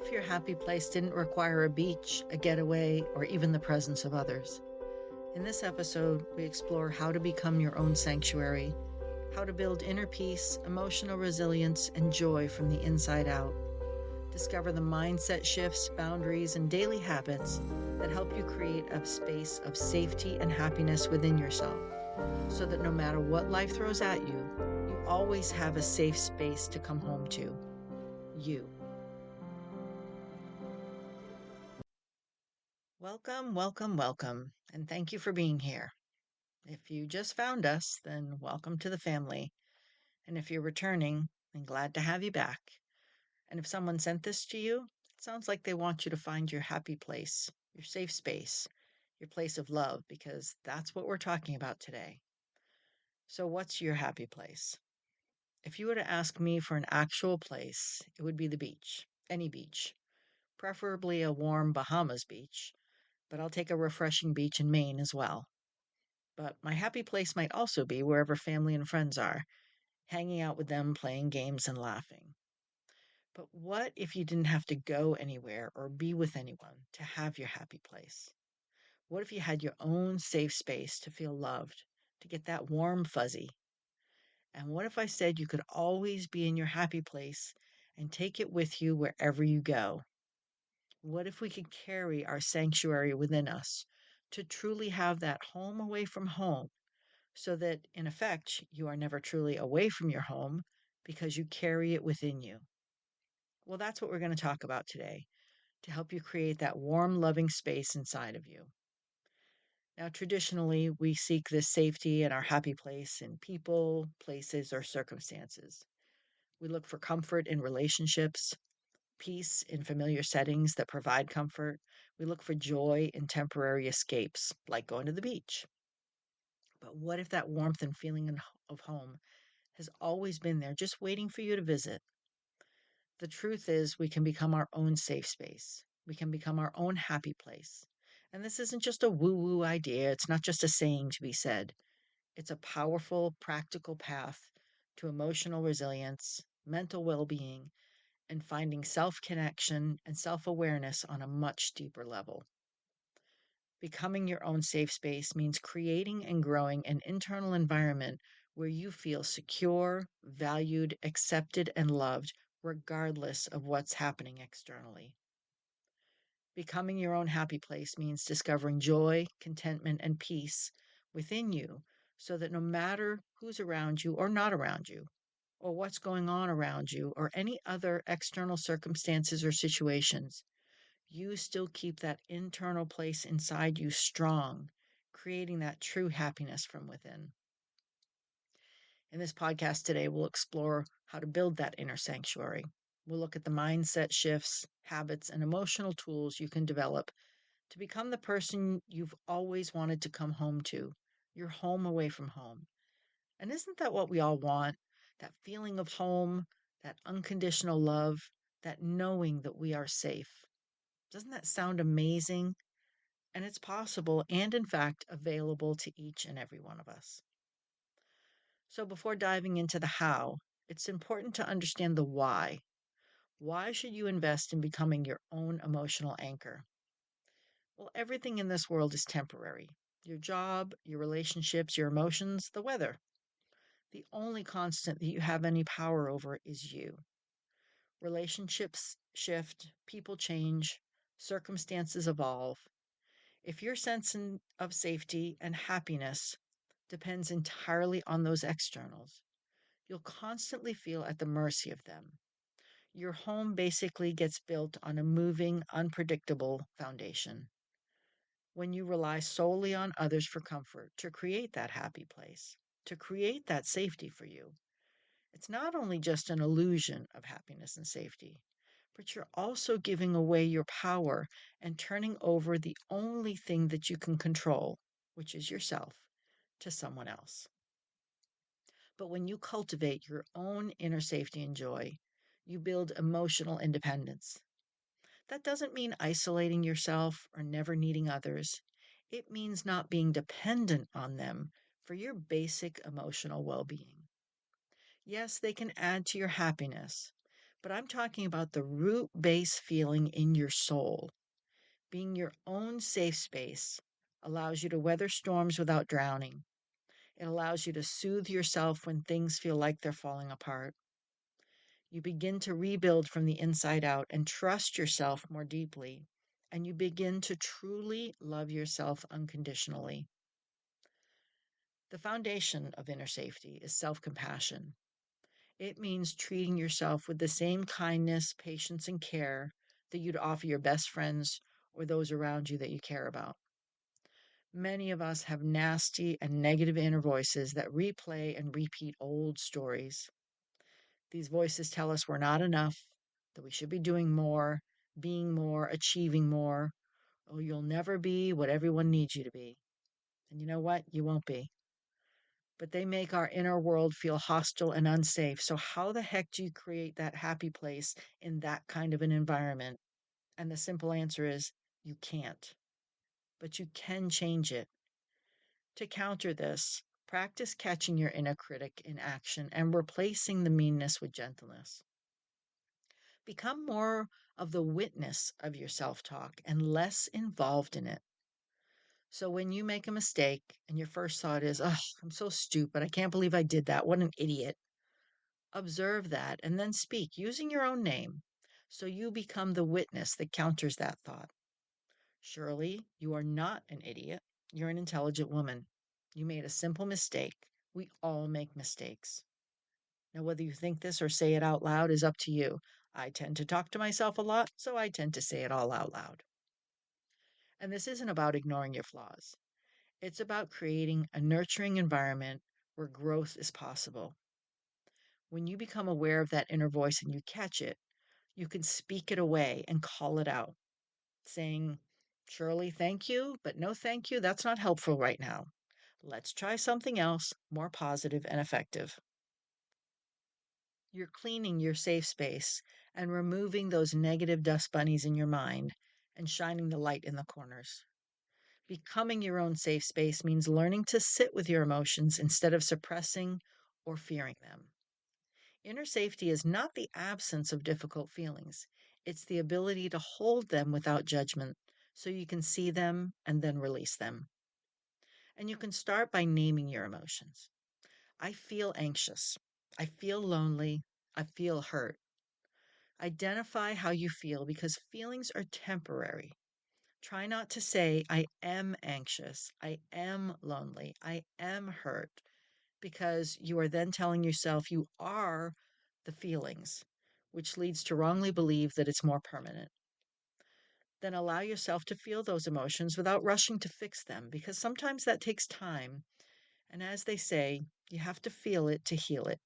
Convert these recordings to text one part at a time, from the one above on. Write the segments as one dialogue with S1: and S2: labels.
S1: if your happy place didn't require a beach, a getaway, or even the presence of others? In this episode, we explore how to become your own sanctuary, how to build inner peace, emotional resilience, and joy from the inside out. Discover the mindset shifts, boundaries, and daily habits that help you create a space of safety and happiness within yourself, so that no matter what life throws at you, you always have a safe space to come home to. You. Welcome, welcome, welcome, and thank you for being here. If you just found us, then welcome to the family. And if you're returning, then glad to have you back. And if someone sent this to you, it sounds like they want you to find your happy place, your safe space, your place of love, because that's what we're talking about today. So, what's your happy place? If you were to ask me for an actual place, it would be the beach, any beach, preferably a warm Bahamas beach, but I'll take a refreshing beach in Maine as well. But my happy place might also be wherever family and friends are, hanging out with them, playing games, and laughing. But what if you didn't have to go anywhere or be with anyone to have your happy place? What if you had your own safe space to feel loved, to get that warm fuzzy? And what if I said you could always be in your happy place and take it with you wherever you go? What if we could carry our sanctuary within us to truly have that home away from home, so that in effect, you are never truly away from your home because you carry it within you? Well, that's what we're going to talk about today to help you create that warm, loving space inside of you. Now, traditionally, we seek this safety and our happy place in people, places, or circumstances. We look for comfort in relationships, peace in familiar settings that provide comfort. We look for joy in temporary escapes, like going to the beach. But what if that warmth and feeling of home has always been there, just waiting for you to visit? The truth is, we can become our own safe space. We can become our own happy place. And this isn't just a woo woo idea, it's not just a saying to be said. It's a powerful, practical path to emotional resilience, mental well being, and finding self connection and self awareness on a much deeper level. Becoming your own safe space means creating and growing an internal environment where you feel secure, valued, accepted, and loved, regardless of what's happening externally. Becoming your own happy place means discovering joy, contentment, and peace within you, so that no matter who's around you or not around you, or what's going on around you, or any other external circumstances or situations, you still keep that internal place inside you strong, creating that true happiness from within. In this podcast today, we'll explore how to build that inner sanctuary. We'll look at the mindset shifts, habits, and emotional tools you can develop to become the person you've always wanted to come home to, your home away from home. And isn't that what we all want? That feeling of home, that unconditional love, that knowing that we are safe. Doesn't that sound amazing? And it's possible and, in fact, available to each and every one of us. So, before diving into the how, it's important to understand the why. Why should you invest in becoming your own emotional anchor? Well, everything in this world is temporary: your job, your relationships, your emotions, the weather. The only constant that you have any power over is you. Relationships shift, people change, circumstances evolve. If your of safety and happiness depends entirely on those externals, you'll constantly feel at the mercy of them. Your home basically gets built on a moving, unpredictable foundation. When you rely solely on others for comfort to create that happy place, to create that safety for you, it's not only just an illusion of happiness and safety, but you're also giving away your power and turning over the only thing that you can control, which is yourself, to someone else. But when you cultivate your own inner safety and joy, you build emotional independence. That doesn't mean isolating yourself or never needing others. It means not being dependent on them for your basic emotional well being. Yes, they can add to your happiness, but I'm talking about the root base feeling in your soul. Being your own safe space allows you to weather storms without drowning. It allows you to soothe yourself when things feel like they're falling apart. You begin to rebuild from the inside out and trust yourself more deeply. And you begin to truly love yourself unconditionally. The foundation of inner safety is self compassion. It means treating yourself with the same kindness, patience, and care that you'd offer your best friends or those around you that you care about. Many of us have nasty and negative inner voices that replay and repeat old stories. These voices tell us we're not enough, that we should be doing more, being more, achieving more. Oh, you'll never be what everyone needs you to be. And you know what? You won't be. But they make our inner world feel hostile and unsafe. So, how the heck do you create that happy place in that kind of an environment? And the simple answer is you can't, but you can change it. To counter this, practice catching your inner critic in action and replacing the meanness with gentleness. Become more of the witness of your self talk and less involved in it. So when you make a mistake and your first thought is, oh, I'm so stupid. I can't believe I did that. What an idiot. Observe that and then speak using your own name. So you become the witness that counters that thought. Surely you are not an idiot. You're an intelligent woman. You made a simple mistake. We all make mistakes. Now, whether you think this or say it out loud is up to you. I tend to talk to myself a lot, so I tend to say it all out loud. And this isn't about ignoring your flaws. It's about creating a nurturing environment where growth is possible. When you become aware of that inner voice and you catch it, you can speak it away and call it out, saying, Shirley, thank you, but no thank you. That's not helpful right now. Let's try something else more positive and effective. You're cleaning your safe space and removing those negative dust bunnies in your mind and shining the light in the corners. Becoming your own safe space means learning to sit with your emotions instead of suppressing or fearing them. Inner safety is not the absence of difficult feelings, it's the ability to hold them without judgment so you can see them and then release them. And you can start by naming your emotions. I feel anxious. I feel lonely. I feel hurt. Identify how you feel because feelings are temporary. Try not to say, I am anxious, I am lonely, I am hurt, because you are then telling yourself you are the feelings, which leads to wrongly believe that it's more permanent. Then allow yourself to feel those emotions without rushing to fix them, because sometimes that takes time. And as they say, you have to feel it to heal it.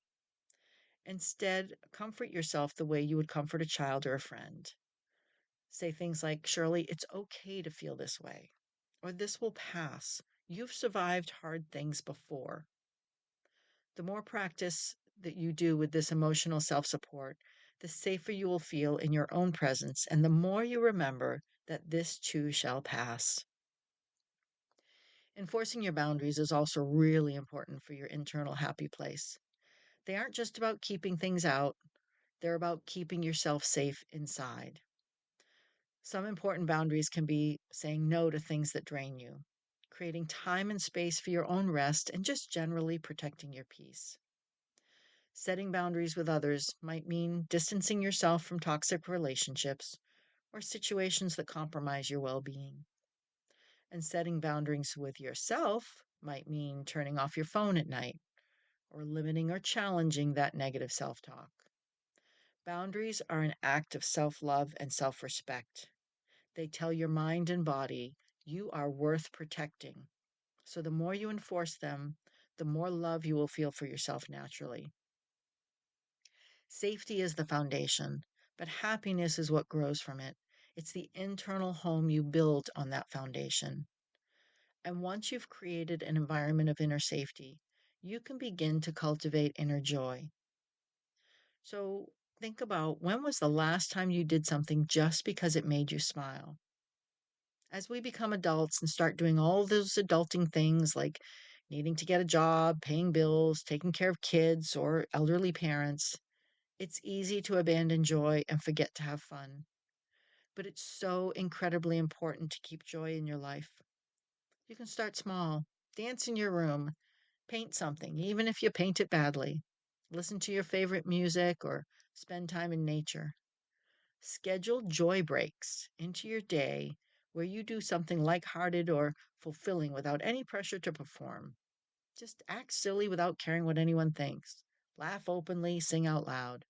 S1: Instead, comfort yourself the way you would comfort a child or a friend. Say things like, Shirley, it's okay to feel this way, or this will pass. You've survived hard things before. The more practice that you do with this emotional self support, the safer you will feel in your own presence, and the more you remember that this too shall pass. Enforcing your boundaries is also really important for your internal happy place. They aren't just about keeping things out, they're about keeping yourself safe inside. Some important boundaries can be saying no to things that drain you, creating time and space for your own rest, and just generally protecting your peace. Setting boundaries with others might mean distancing yourself from toxic relationships or situations that compromise your well being. And setting boundaries with yourself might mean turning off your phone at night or limiting or challenging that negative self talk. Boundaries are an act of self love and self respect. They tell your mind and body you are worth protecting. So the more you enforce them, the more love you will feel for yourself naturally. Safety is the foundation, but happiness is what grows from it. It's the internal home you build on that foundation. And once you've created an environment of inner safety, you can begin to cultivate inner joy. So think about when was the last time you did something just because it made you smile? As we become adults and start doing all those adulting things like needing to get a job, paying bills, taking care of kids or elderly parents, It's easy to abandon joy and forget to have fun, but it's so incredibly important to keep joy in your life. You can start small, dance in your room, paint something, even if you paint it badly. Listen to your favorite music or spend time in nature. Schedule joy breaks into your day where you do something lighthearted or fulfilling without any pressure to perform. Just act silly without caring what anyone thinks. Laugh openly, sing out loud.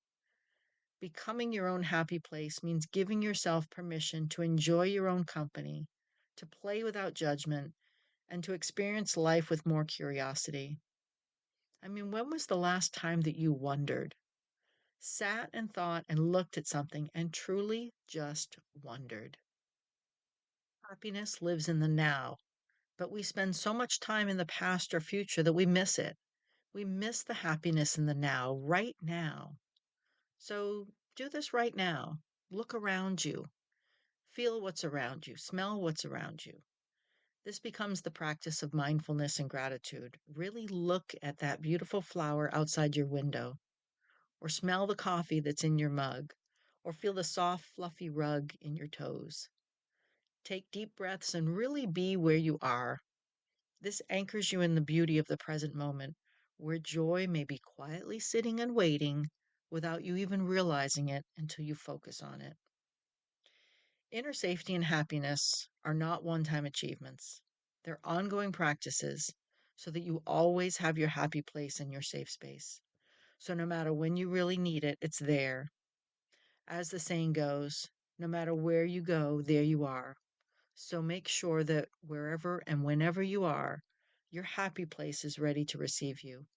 S1: Becoming your own happy place means giving yourself permission to enjoy your own company, to play without judgment, and to experience life with more curiosity. I mean, when was the last time that you wondered, sat and thought and looked at something and truly just wondered? Happiness lives in the now, but we spend so much time in the past or future that we miss it. We miss the happiness in the now, right now. So do this right now. Look around you, feel what's around you, smell what's around you. This becomes the practice of mindfulness and gratitude. Really look at that beautiful flower outside your window, or smell the coffee that's in your mug, or feel the soft, fluffy rug in your toes. Take deep breaths and really be where you are. This anchors you in the beauty of the present moment, where joy may be quietly sitting and waiting without you even realizing it until you focus on it. Inner safety and happiness are not one time achievements, they're ongoing practices so that you always have your happy place in your safe space. So no matter when you really need it, it's there. As the saying goes, no matter where you go, there you are. So make sure that wherever and whenever you are, your happy place is ready to receive you.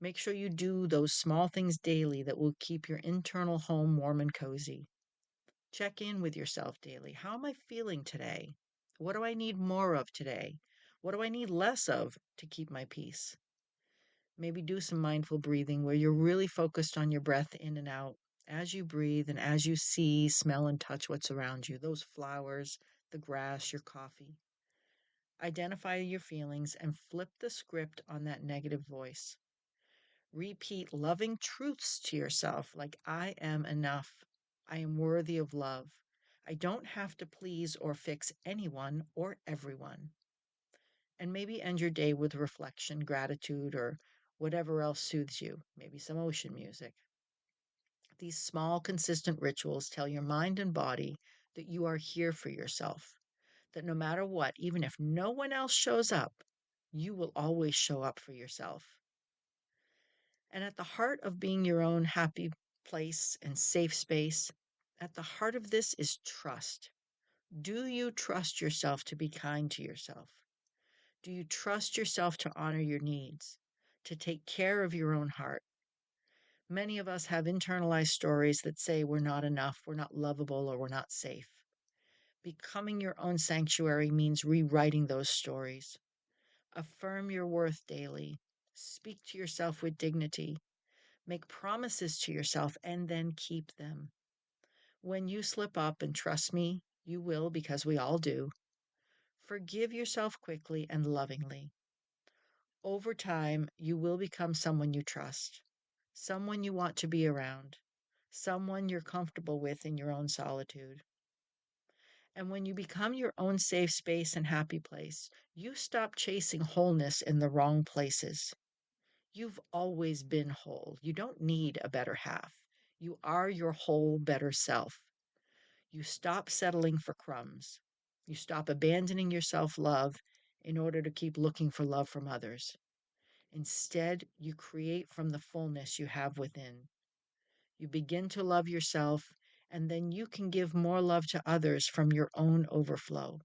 S1: Make sure you do those small things daily that will keep your internal home warm and cozy. Check in with yourself daily. How am I feeling today? What do I need more of today? What do I need less of to keep my peace? Maybe do some mindful breathing where you're really focused on your breath in and out as you breathe and as you see, smell, and touch what's around you, those flowers, the grass, your coffee. Identify your feelings and flip the script on that negative voice. Repeat loving truths to yourself like, I am enough. I am worthy of love. I don't have to please or fix anyone or everyone. And maybe end your day with reflection, gratitude, or whatever else soothes you, maybe some ocean music. These small, consistent rituals tell your mind and body that you are here for yourself, that no matter what, even if no one else shows up, you will always show up for yourself. And at the heart of being your own happy place and safe space, at the heart of this is trust. Do you trust yourself to be kind to yourself? Do you trust yourself to honor your needs, to take care of your own heart? Many of us have internalized stories that say we're not enough, we're not lovable, or we're not safe. Becoming your own sanctuary means rewriting those stories. Affirm your worth daily. Speak to yourself with dignity. Make promises to yourself and then keep them. When you slip up, and trust me, you will because we all do, forgive yourself quickly and lovingly. Over time, you will become someone you trust, someone you want to be around, someone you're comfortable with in your own solitude. And when you become your own safe space and happy place, you stop chasing wholeness in the wrong places. You've always been whole. You don't need a better half. You are your whole, better self. You stop settling for crumbs. You stop abandoning your self love in order to keep looking for love from others. Instead, you create from the fullness you have within. You begin to love yourself, and then you can give more love to others from your own overflow.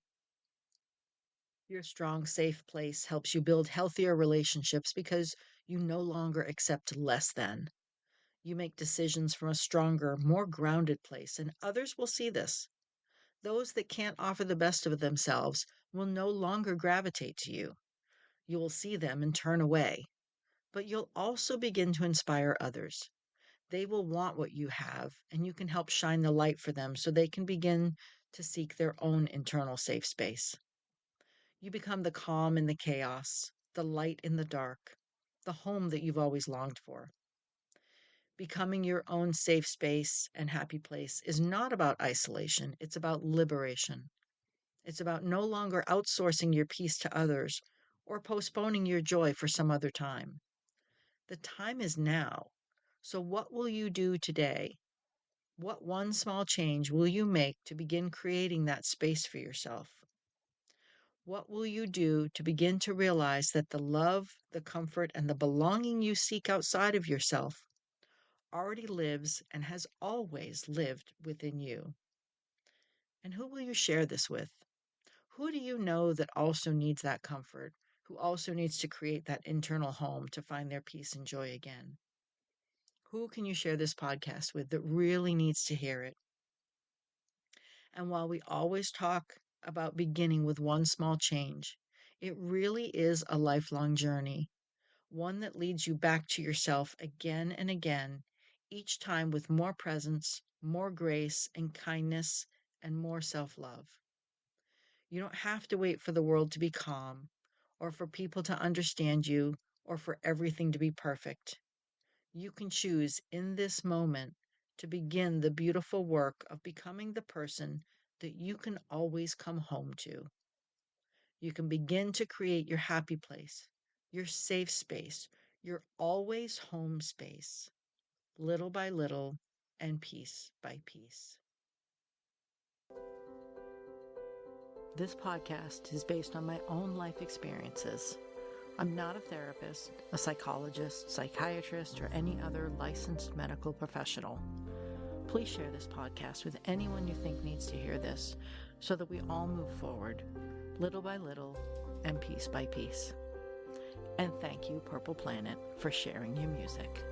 S1: Your strong, safe place helps you build healthier relationships because you no longer accept less than. You make decisions from a stronger, more grounded place, and others will see this. Those that can't offer the best of themselves will no longer gravitate to you. You will see them and turn away, but you'll also begin to inspire others. They will want what you have, and you can help shine the light for them so they can begin to seek their own internal safe space. You become the calm in the chaos, the light in the dark, the home that you've always longed for. Becoming your own safe space and happy place is not about isolation, it's about liberation. It's about no longer outsourcing your peace to others or postponing your joy for some other time. The time is now. So, what will you do today? What one small change will you make to begin creating that space for yourself? What will you do to begin to realize that the love, the comfort, and the belonging you seek outside of yourself already lives and has always lived within you? And who will you share this with? Who do you know that also needs that comfort, who also needs to create that internal home to find their peace and joy again? Who can you share this podcast with that really needs to hear it? And while we always talk about beginning with one small change, it really is a lifelong journey, one that leads you back to yourself again and again, each time with more presence, more grace and kindness, and more self love. You don't have to wait for the world to be calm, or for people to understand you, or for everything to be perfect. You can choose in this moment to begin the beautiful work of becoming the person that you can always come home to. You can begin to create your happy place, your safe space, your always home space, little by little and piece by piece. This podcast is based on my own life experiences. I'm not a therapist, a psychologist, psychiatrist, or any other licensed medical professional. Please share this podcast with anyone you think needs to hear this so that we all move forward, little by little and piece by piece. And thank you, Purple Planet, for sharing your music.